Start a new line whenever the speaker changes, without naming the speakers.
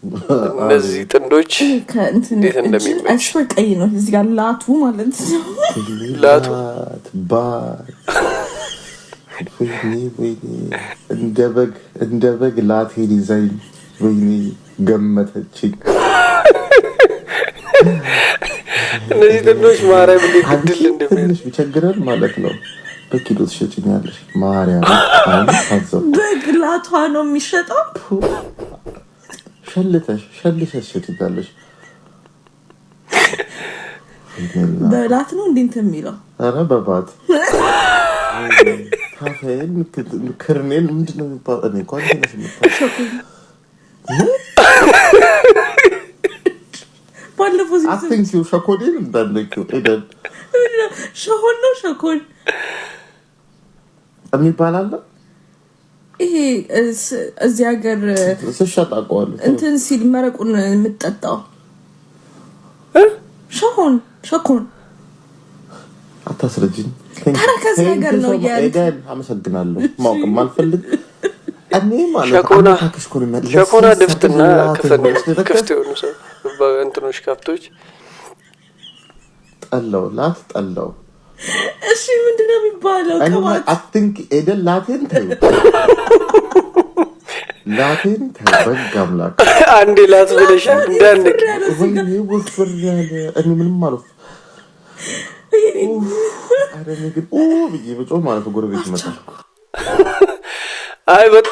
እነዚህ ጥንዶች እንዴት እንደሚመች
አስፈቀይ ነው እዚህ ጋር ላቱ ማለት ነው
ላቱ
ወይኔ እንደበግ ላቴ ዲዛይን ወይኔ ገመተችኝ
እነዚህ ጥንዶች ማርያም እንዴት ድል እንደሚል
ትንሽ ቢቸግረን ማለት ነው በኪሎ ትሸጭኛለሽ ማርያም
በግላቷ ነው የሚሸጠው
ሸልተሽ ትሸጭኛለሽ
በላት ነው እንዴት የሚለው
አረ በባት ታፈን ክርኔል ምንድነው የሚባለው እኔ እንኳን ተነስመጣ
ባለፈው ሲል
አትንኪው ሸኮዴን እንዳለኪው ኤደን
ሸሆን ነው ሸኮን
የሚባል አለ
ይሄ እዚህ ሀገር
ተሻጣቀዋል
እንትን ሲል መረቁን የምትጠጣው ሸኮን
አታስረጅኝ
ተረከዝ ነገር ነው ያለ
ኤደን አመሰግናለሁ ማውቅም አልፈልግ እኔ ማለት
ሸኮና ድፍትና ክፍት የሆኑ ሰው እንትኖች ከፍቶች
ጠላው
እሺ ምንድነው የሚባለው ከማት
አትንክ ኤደን ላቴን በጋምላክ
አንዴ ላት ብለሽ እንዳንክ
ወይኔ ወፍር ያለ እኔ ምንም ማለት አረ ነገር ብዬ በጮህ ማለት ጎረቤት መጣ አይ